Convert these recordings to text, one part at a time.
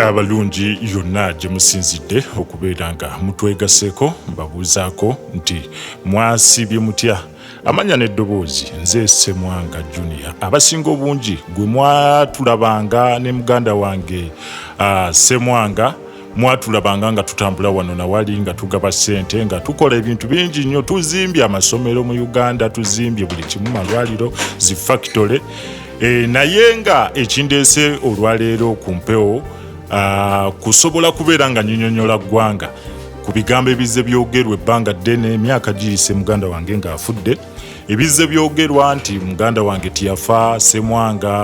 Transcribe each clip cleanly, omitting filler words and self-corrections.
abalungi yonna gye musinzidde okubeera nga mutwegaseko mbabuuzaako nti mwasibye mutya amanya n'eddoboozi nze Ssemwanga Junior abasinga obungi gwe mwatulabanga ne muganda wange Ssemwanga mwatulabanga nga tutambula wano nawali nga tugaba ssente nga tukola ebintu bingi nnyo tuzimbye amasomero mu Uganda tuzimbye buli kimu malwaliro zi factory naye nga ekindeese olwaleero ku mpewo kusobola kubeera nga nnyonyola ggwanga ku bigambo ebizze byogerwa ebbanga ddene emyaka giyise muganda wange ng'afudde ebizze byogerwa nti muganda wange tiyafa Ssemwanga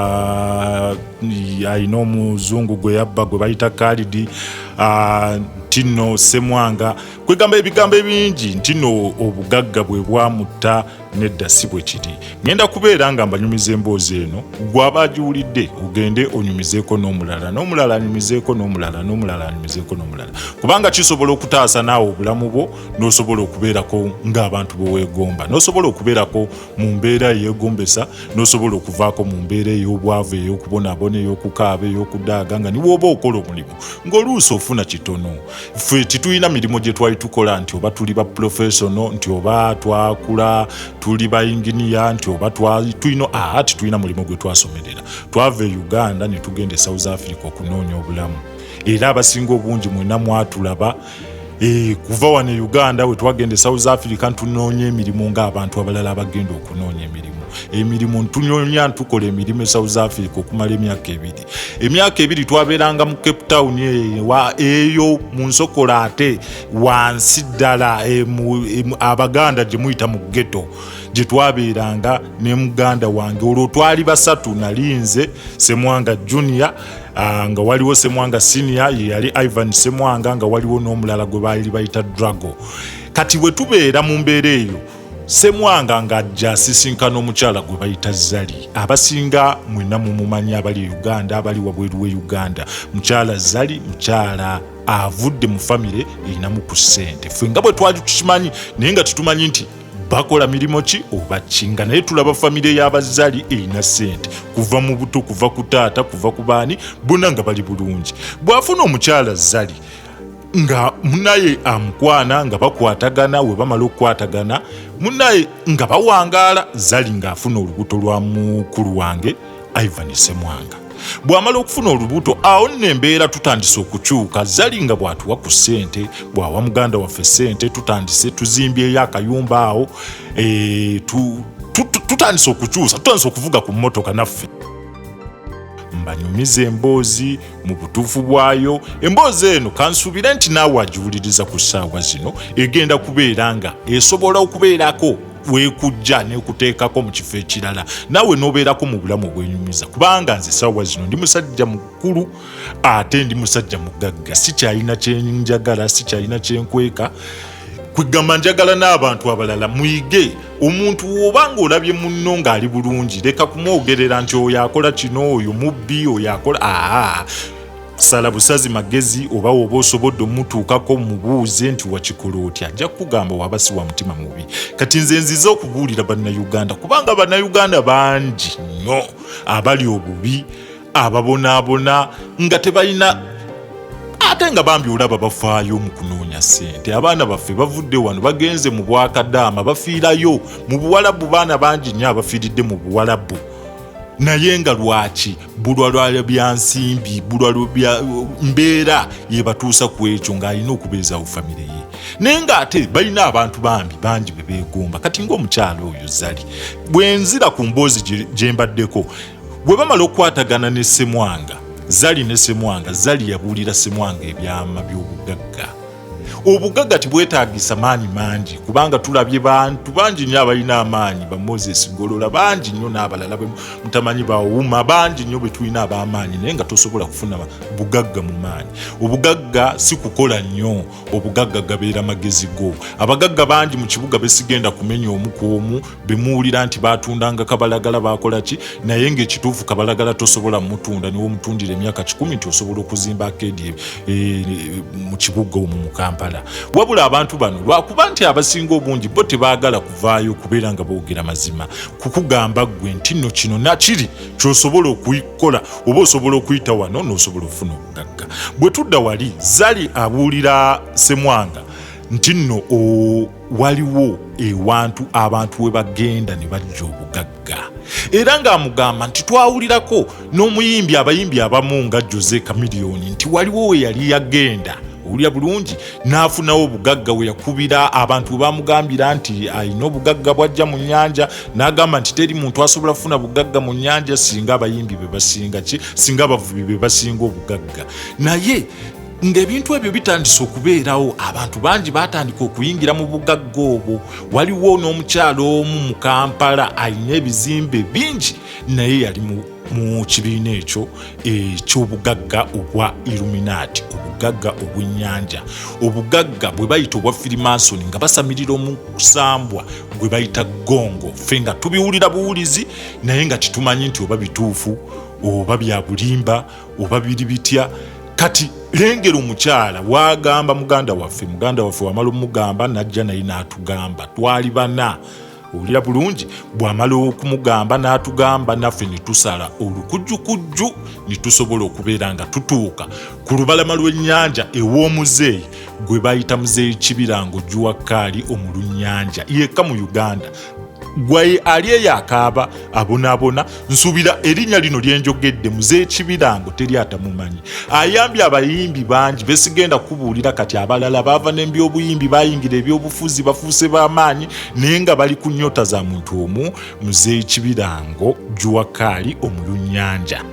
alina omuzungu gwe yabba gwe bayita Khalidi ntinno Ssemwanga kwegamba ebigambo ebingi ntinno obugagga bwe bwamutta nedda si bwe kiri ngenda kubeera nga mbanyumiza emboozi eno gw'aba agiwulidde ogende onyumizeeko n'omulala anyumizeeko n'omulala anyumizeeko n'omulala kubanga kisobola okutaasa naawe obulamu bwo n'osobola okubeerako ng'abantu bo weegomba n'osobola okubeerako mu mbeera eyeegombesa n'osobola okuvaako mu mbeera ey'obwavu ey'okubonaabona ey'okukaaba ey'okudaaga nga niwe oba okola omulimu ng'oluusi ofuna kitono ffe titulina mirimu gye twali tukola nti oba tuli ba professional nti oba twakula tuli ba inginiya nti oba tulina mulimu gwe twasomerera twava e Uganda ne tugenda e South Africa okunoonya obulamu era abasinga obungi mwena mwatulaba kuva wano e Uganda we twagenda e South Africa ntunoonya emirimu ng'abantu abalala abagenda okunoonya emirimu ntunoonya ntukola emirimu e South Africa okumala emyaka ebiri twabeeranga mu Cape Town eyo mu Nsokola ate wansi ddala Abaganda gye muyita mu ghetto gye twabeeranga ne muganda wange olwo twali basatu nali nze Ssemwanga Junior nga waliwo Ssemwanga Senior ye yali Ivan Ssemwanga nga waliwo n'omulala gwe baali bayita Drago kati bwe tubeera mu mbeera eyo Ssemwanga ng'ajja asisinkana omukyala gwe bayita Zali abasinga mwenna mumumanyi abali Uganda abali wabweru we Uganda mukyala Zali mukyala avudde mu famire erinamu ku ssente ffe nga bwe twali tukimanyi naye nga tutumanyi nti bakola mirimo ki oba kinga naye tulaba famire y'Abazali erina ssente kuva mu buto kuva ku taata kuva ku baani bonna nga bali bulungi bw'afuna omukyala Zali nga munaye amukwana nga bakwatagana we bamala okukwatagana munaye nga bawangaala Zali ng'afuna olubuto lwa mukulu wange Ivan Ssemwanga bw'amala okufuna olubuto awo nno embeera tutandise okukyuka Zali nga bw'atuwa ku ssente bw'awa muganda waffe ssente tutandise tuzimbyeyo akayumba awo tutandise okukyusa tutandise okuvuga ku mmotoka naffe mbanyumiza emboozi mu butuufu bwayo emboozi eno kansuubire nti naawe agiwuliriza ku ssaawa zino egenda kubeera nga esobola okubeerako weekujja n'ekuteekako mu kifo ekirala naawe n'obeerako mu bulamu obwenyumiza kubanga nze ssaawa zino ndi musajja mukulu ate ndi musajja mugagga sikyalina kyenjagala sikyalina kyenkweka kwegamba njagala n'abantu abalala muyige omuntu obanga olabye munno ng'ali bulungi leka kumwogerera nti oyo akola kino oyo mubbi oyo akola sala busazi magezi oba oba osobodde omutuukako mubuuze nti wakikola otya ajja kugamba waba si wa mutima mubi kati nze nziza okubuulira bannayuganda kubanga bannayuganda bangi nnyo abali obubi ababonaabona nga tebalina ate nga bambi olaba bafaayo mu kunoonya ssente abaana baffe bavudde wano bagenze mu bwakadaama bafiirayo mu buwalabu baana bangi nnyo abafiiridde mu buwalabu naye nga lwaki bulwalwa bya nsimbi bulwalwa bya mbeera yebatuusa ku ekyo ng'alina okubeezaawo famire ye naye ng'ate balina abantu bangi be beegomba kati ng'omukyala oyo Zali bwenzira ku mboozi gye mbaddeko bwe bamala okukwatagana ne Ssemwanga Zali ne Ssemwanga Zali yabuulira Ssemwanga ebyama by'obugagga obugagga tibwetaagisa maanyi mangi kubanga tulabye bantu bangi nnyo abalina amaanyi ba Moses Golola bangi nnyo n'abalala mutamanyi bawuma bangi nnyo bwe tulina ab'amaanyi naye nga tosobola kufuna bugagga mu maanyi obugagga si kukola nnyo obugagga gabeera magezi go abagagga bangi mu kibuga besigenda kumenya omu ku omu bemuwulira nti batundanga kabalagala bakola ki naye ng'ekituufu kabalagala tosobola mutunda niwo mutundira emyaka 10 nti osobola okuzimba akeedi mu kibuga omwo mu Kampala Kampala. Wabula abantu bano lwakuba nti abasinga obungi bo tebaagala kuvaayo okubeera nga boogera mazima kukugamba gwe nti nno kino nakiri ky'osobola okuyikola oba osobola okuyita wano n'osobola okufuna obugagga. Bwe tudda wali Zali abuulira Ssemwanga nti nno waliwo ewantu abantu we bagenda ne bajja obugagga era ng'amugamba nti twawulirako n'omuyimbi abayimbi abamu nga Jose Chameleone nti waliwo we yali yagenda owulira bulungi n'afunawo obugagga we yakubira abantu we bamugambira nti alina obugagga bwajja mu nnyanja n'agamba nti teri muntu asobola kufuna bugagga mu nnyanja singa abayimbi be basinga singa abavubi be basinga obugagga. Naye ng'ebintu ebyo bitandise okubeerawo abantu bangi batandika okuyingira mu bugagga obwo. Waliwo n'omukyalo omu mu Kampala alina ebizimbe bingi naye yali mu kibiina ekyo eky'obugagga obwa Illuminati, obugagga obw'ennyanja, obugagga bwe bayita obwa Freemason nga basamirira omusambwa gwe bayita gongo. Ffe nga tubiwulira buwulizi naye nga titumanyi nti oba bituufu oba bya bulimba oba biri bitya. Kati lengera omukyala wagamba muganda waffe wamala omugamba najja naye n'atugamba twali bana. Owulira bulungi bw'amala okumugamba n'atugamba naffe ne tusala olukujjukujju ne tusobola okubeera nga tutuuka ku lubalama lw'ennyanja ew'omuzeeyi gwe bayita Muzeeyi Kibirango Juwakali omulunnyanja yekka mu Uganda. Gwe ali eyo akaaba abonaabona nsuubira erinnya lino lyenjogedde Muzeeyi Kibirango teri atamumanyi. Ayambye abayimbi bangi besigenda kubuulira kati abalala baava n'ebyobuyimbi bayingira ebyobufuzi bafuuse b'amaanyi naye nga bali ku nnyota za muntu omu Muzeeyi Kibirango Juwakali omulunnyanja.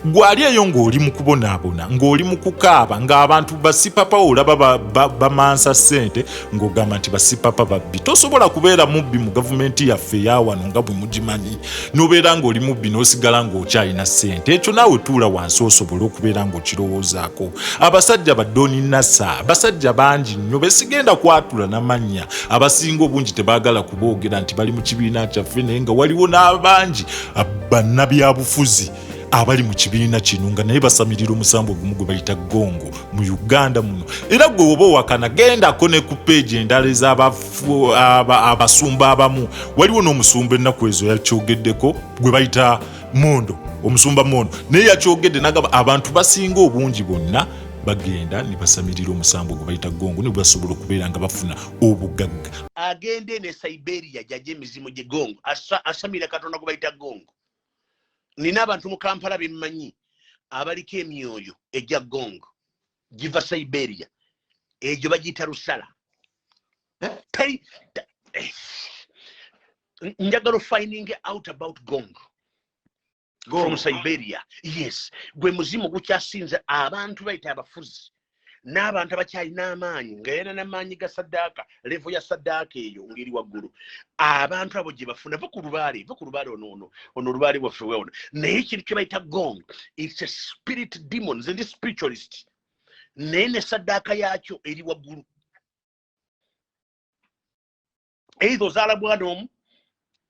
Gwali eyo ng'oli mu kubonaabona ng'oli mu kukaaba ng'abantu basipapa olaba bamansa ssente ng'ogamba nti basipapa babbi. Tosobola kubeera mubbi mu gavumenti yaffe eya wano nga bwe mugimanyi n'obeera ng'oli mubbi n'osigala ng'okyalina ssente. Ekyo naawe tuula wansi osobole okubeera ng'okirowoozaako. Abasajja ba Doni Nasa basajja bangi nnyo besigenda kwatula n'amannya abasinga obungi tebaagala kuboogera nti bali mu kibiina kyaffe naye nga waliwo n'abangi bannabyabufuzi abali mu kibiina kino nga naye basamirira omusambo gumu gwe bayita gongo mu Uganda muno. Era gwe oba owakana gendako ne ku peegi endala ez'abasumba abamu. Waliwo n'omusumba ennaku ezo yakyogeddeko gwe bayita Mondo, omusumba Mondo naye yakyogedde n'agamba abantu basinga obungi bonna bagenda ne basamirira omusambo gwe bayita gongo ne basobola okubeera nga bafuna obugagga. Agende ne Siberia jajja emizimu gye gongo asamira Katonda gwe bayita gongo. Nina abantu mu Kampala bemmanyi abaliko emyoyo ejja gongo giva Siberia egyo bagiyita Rusala. Njagala finding out about gongo from Siberia. Yes, gwe muzimu gukyasinza abantu bayita abafuzi n'abantu abakyalina amaanyi nga yena n'amaanyi ga saddaaka levo ya saddaaka eyo ngeri waggulu. Abantu abo gye bafuna va ku lubaale ono olubaale waffe weono naye ekintu kye bayita gong it's a spirit demons and spiritualist naye ne saddaaka yaakyo eri waggulu. Either ozaala mwana omu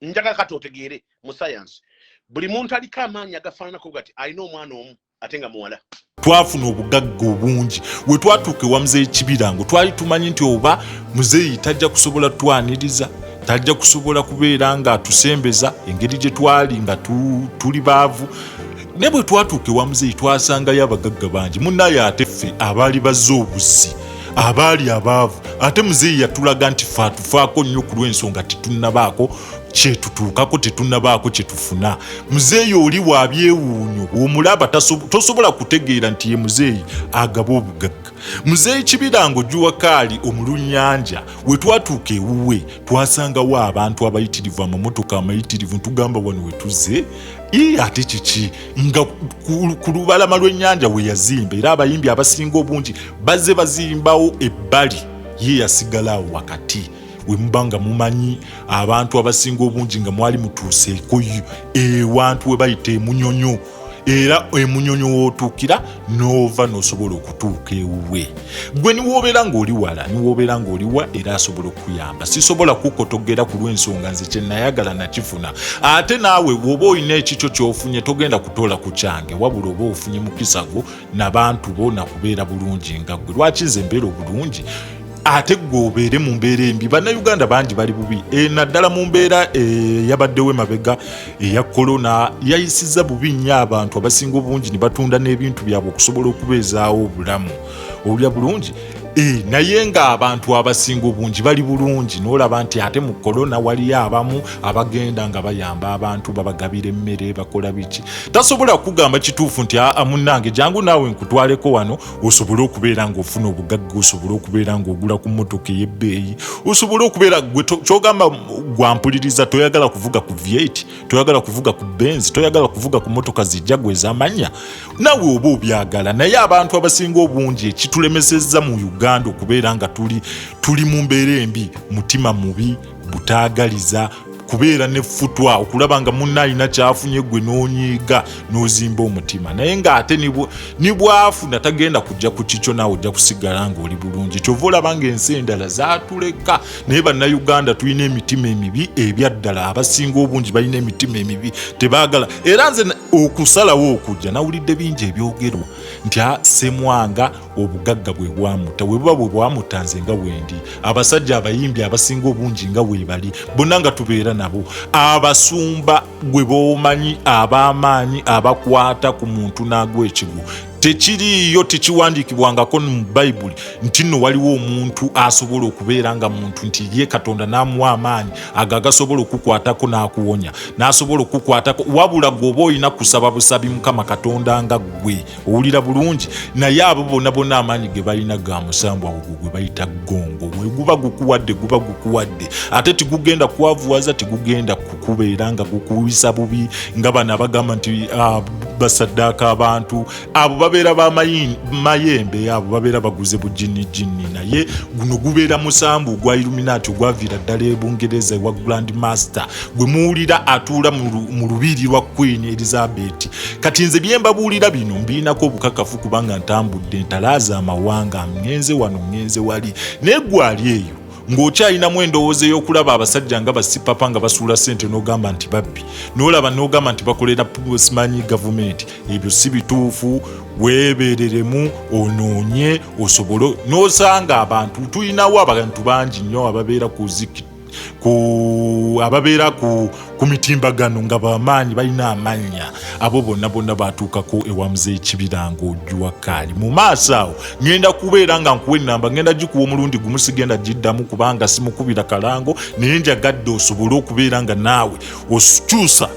njaga kati otegeere mu science buli muntu aliko amaanyi agafaananako gati alina omwana omu ate nga muwala. Twafuna obugagga obungi we twatuuka ewa Muzeeyi Kibirango twali tumanyi nti oba muzeeyi tajja kusobola twaniriza tajja kusobola kubeera nga atusembeza engeri gye twali nga tuli baavu. Ne bwe twatuuka ewa muzeeyi twasangayo abagagga bangi munnaye ate ffe abaali bazze obuzi abaali abaavu ate muzeeyi yatulaga nti ffe atufaako nnyo ku lw'ensonga tetunnabaako kyetutuukako tetunnabaako kyetufuna. Muzeeyi oli bw'abyewuunyo omulaba tosobola kutegeera nti ye muzeeyi agaba obugagga. Muzeeyi Kibirango Juwakali omulunnyanja we twatuuka ewuwe twasangawo abantu abayitirivu amamotoka amayitirivu ntugamba wano we tuzze ate kiki nga ku lubalama lw'ennyanja we yazimba era abayimbi abasinga obungi bazze bazimbawo ebbali ye yasigalawo wakati. We mubanga mumanyi abantu abasinga obungi nga mwali mutuuseeko ewantu we bayita Emunyonyo era emunyonyo wootuukira n'ova n'osobola okutuuka ewuwe. Gwe niwoobera ng'oli wala niwoobera ng'oliwa era asobola okuyamba. Sisobola kukotogera ku lw'ensonga nze kye nayagala nakifuna. Ate naawe bw'oba olina ekikyo ky'ofunye togenda kutoola ku kyange wabula oba ofunye mukisa gwo n'abantu bo nakubeera bulungi nga ggwe. Lwaki nze mbeera obulungi ate gwe obeere mu mbeera embi? Bannayuganda bangi bali bubi. Naddala mu mbeera yabaddewo emabega eya korona yayisizza bubi nnyo abantu abasinga obungi ne batunda n'ebintu byabwe okusobola okubeezaawo obulamu. Owulira bulungi? Naye ng'abantu abasinga obungi bali bulungi n'olaba nti ate mu korona waliyo abamu abagenda nga bayamba abantu babagabira emmere bakola biki. Tasobola kugamba kituufu nti munnange jangu naawe nkutwaleko wano osobole okubeera ng'ofuna obugagga, osobole okubeera ng'ogula ku mmotoka ey'ebbeeyi, osobole okubeera gwe kyogamba gwampuliriza toyagala kuvuga ku V8, toyagala kuvuga ku Benz, toyagala kuvuga ku mmotoka zijja gwe ez'amannya. Naawe oba obyagala, naye abantu abasinga obungi ekitulemesezza mu Uganda okubeera nga tuli mu mbeera embi, mutima mubi, butaagaliza, kubeera n'effutwa, okulaba nga munna alina kyafunye gwe n'onyiiga n'ozimba omutima. Naye ng'ate ni bwafuna tagenda kujja ku kikyo naawe ojja kusigala ng'oli bulungi. Kyova olaba ng'ensi endala zaatuleka. Naye bannayuganda tulina emitima emibi ebyaddala. Abasinga obungi balina emitima emibi, tebaagala. Era nze okusalawo okujja nawulidde bingi ebyogerwa nti Ssemwanga obugagga bwe bwamutta, bwe buba bwe bwamutta nze nga bwendi, abasajja abayimbi abasinga obungi nga bwe bali, bonna nga tubeera nabo, abasumba gwe b'omanyi ab'amaanyi abakwata ku muntu n'agwa ekigu. Tekiriyo, tekiwandiikibwangako mu Bayibuli nti nno waliwo omuntu asobola okubeera nga muntu nti ye Katonda n'amuwa amaanyi agasobola okukwatako n'akuwonya, n'asobola okukwatako, wabula gw'oba olina kusaba busabi Mukama Katonda nga ggwe. Owulira bulungi? Naye abo bonna bonna amaanyi ge balina ga musambwa ogwo gwe bayita gongo. Bwe guba gukuwadde ate tigugenda kwavuwaza, tigugenda kukubeera nga gukuwisa bubi nga bano abagamba nti basaddaaka abantu abo babeera bamayembe, abo babeera baguze bujinni. Naye guno gubeera musambu gwa Illuminati ogwaviira ddala e Bungereza wa Grand Master gwe muwulira atuula mu lubiri lwa Queen Elizabeth. Kati nze bye mbabuulira bino mbiinako obukakafu kubanga ntambudde ntalaaza amawanga, ngenze wano ngenze wali, naye gwali eyo ng'okyalinamu endowooza ey'okulaba abasajja nga basipapa nga basuula ssente n'ogamba nti babbi, n'olaba n'ogamba nti bakolera simanyi gavumenti. Ebyo si bituufu. Weebeereremu, onoonye, osobole n'osanga abantu tulinawo abantu bangi nnyo ababeera ku mitimbagano nga bamaanyi balina amannya. Abo bonna batuukako ewa Muzeeyi Kibirango Ojjuwa Kaali. Mu maaso awo ngenda kubeera nga nkuwa ennamba, ngenda gikuwa omulundi gumu, sigenda giddamu kubanga simukubira kalango, naye njagadde osobole okubeera nga naawe okyusa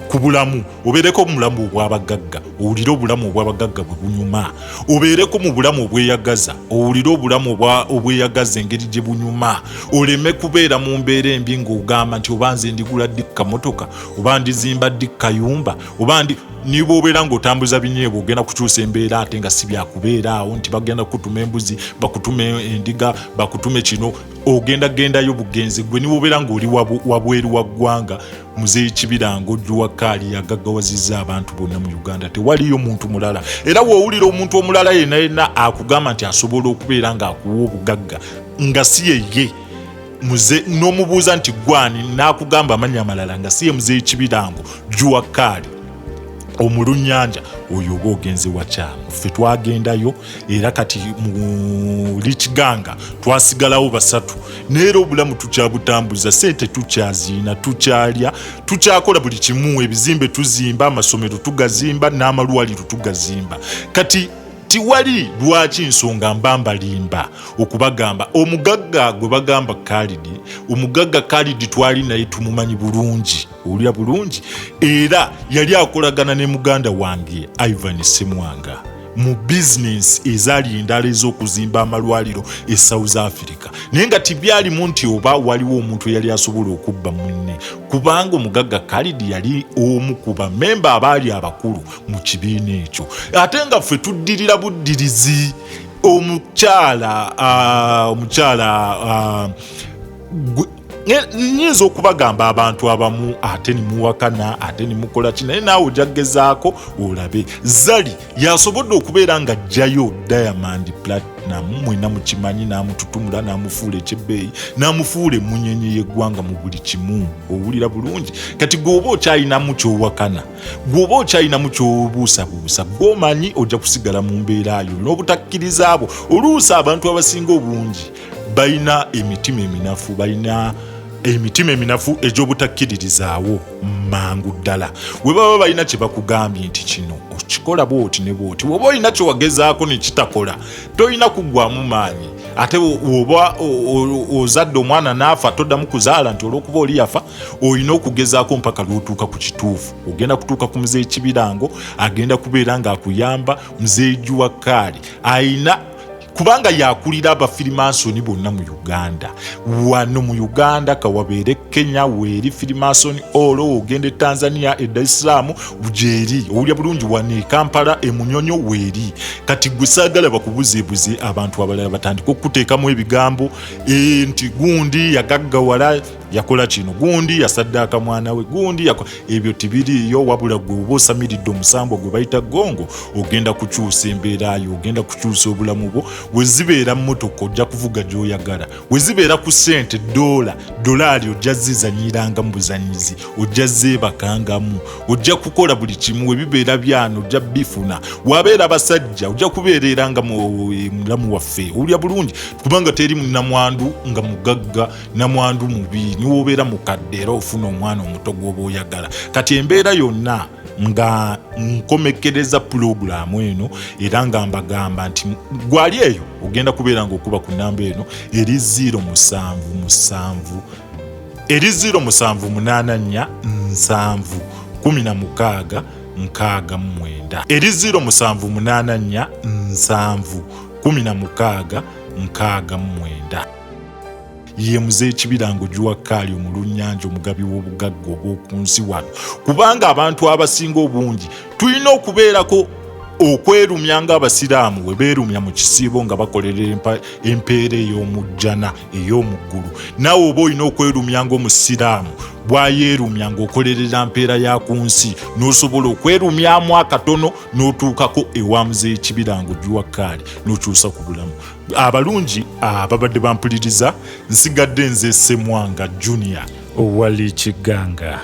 ku bulamu, obeereko mu bulamu obw'abagagga, owulire obulamu obw'abagagga bwe bunyuma, obeereko mu bulamu obweyagaza, owulire obulamu obweyagaza engeri gye bunyuma, oleme kubeera mu mbeera embi ng'ogamba nti oba nze ndigula ddi motoka, oba ndizimba ddi kayumba, oba niba obeera ng'otambuza binyeebwa ogenda kukyusa embeera ate nga si byakubeera awo nti bagenda kutuma embuzi, bakutuma endiga, bakutuma kino, ogendagendayo bugenzi. Gwe niba obeera ng'oli wabweru wa ggwanga, Muzeeyi Kibirango Ojjuwa Kaali yagaggawazizza abantu bonna mu Uganda. Tewaliyo muntu mulala. Era w'owulira omuntu omulala yenna akugamba nti asobola okubeera ng'akuwa obugagga nga si ye n'omubuuza nti gwani n'akugamba amannya amalala nga si ye Muzeeyi Kibirango Ojjuwa Kaali omulunnyanja, oyo oba ogenze wakyamu. Ffe twagendayo era kati mu Lichiganga twasigalawo basatu, neera obulamu tukyabutambuza, ssente tukyaziina, tukyalya, tukyakola buli kimu, ebizimbe tuzimba, amasomero tugazimba, n'amalwaliro tugazimba. Kati tiwali lwaki nsonga mbambalimba okubagamba omugagga gwe bagamba Khalidi, omugagga Khalidi twali naye tumumanyi bulungi, olya bulungi, era yali akolagana ne muganda wange Ivan Ssemwanga mu business ezaali endala ez'okuzimba amalwaliro e South Africa. Naye nga tibyalimu nti oba waliwo omuntu eyali asobola okubba munne, kubanga omugagga Khalidi yali omu ku bamemba abaali abakulu mu kibiina ekyo. Ate nga ffe tuddirira buddirizi. nyinza okubagamba abantu abamu ate nimuwakana ate nimukola ki naye naawe ojaggezaako olabe. Zali yasobodde okubeera nga ajjayo Diamond Platinum mwena mukimanyi n'amututumula n'amufuula ekyebbeeyi n'amufuula emunyenye y'eggwanga mu buli kimu. Owulira bulungi kati gweoba okyayinamu kyowakana gweoba okyayinamu kyobuusabuusa gw'omanyi ojja kusigala mu mbeera yo n'obutakkiriza abo. Oluusi abantu abasinga obungi balina emitima eminafu balina emitima eminafu egy'obutakkiririzaawo mangu ddala. We baba balina kye bakugambye nti kino okikola bw'oti ne bw'oti, woba olina kye wagezaako ne kitakola tolina kuggwamu maanyi. Ate oba ozadde omwana n'afa toddamu kuzaala nti olw'okuba oli yafa, olina okugezaako mpaka lw'otuuka ku kituufu. Ogenda kutuuka ku muzeeyi Kibirango agenda kubeera ng'akuyamba, muzeeyi Juwakali ayina kubanga yakulira abafirimansoni bonna mu Uganda. Wano mu Uganda kawabeere Kenya weeri firimansoni olo ogende Tanzania Dar es Salaam bujeeri owulya bulungi wane Kampala emunyonyo weeri. Kati gwe saagala bakubuzeebuze abantu abalala batandika okuteekamu ebigambo nti gundi yagaggawala yakola kino gundi yasaddaaka mwana we gundi ebyo tibiriiyo wabula gwe oba osamiridde omusambo gwe bayita gongo ogenda kukyusa embeerayo ogenda kukyusa obulamu bwo. We zibeera mmotoka ojja kuvuga gy'oyagala, we zibeera ku ssente dolaali ojja zizanyiranga mu buzanyizi ojja zeebakangamu ojja kukola buli kimu. We bibeera byano ojja bifuna. Wabeera basajja ojja kubeereranga mulamu waffe owulya bulungi kubanga teri namwandu nga mugagga namwandu mubi niwobeera mukadde era ofuna omwana omuto gw'oba oyagala. Kati embeera yonna nga nkomekereza pulogulaamu eno era nga mbagamba nti gwali eyo ogenda kubeera ng'okuba ku nnamba eno eri 077 eri 07847 16 69 eri 07847 16 69 ye muzeeyi Kibirango Juwakali omulunnyanja omugabi w'obugagga obw'oku nsi wano. Kubanga abantu abasinga obungi tulina okubeerako okwerumya ng'Abasiraamu we beerumya mu kisiibo nga bakolera empeera ey'omujjana ey'omuggulu. Naawe oba olina okwerumya ng'Omusiraamu bwayeerumya ng'okolerera mpeera ya ku nsi n'osobola okwerumyamu akatono n'otuukako ewa muzeeyi Kibirango Juwakali n'okyusa ku bulamu. Abalungi ababadde bampuliriza nsigadde nze Ssemwanga Junior owali Kiganga.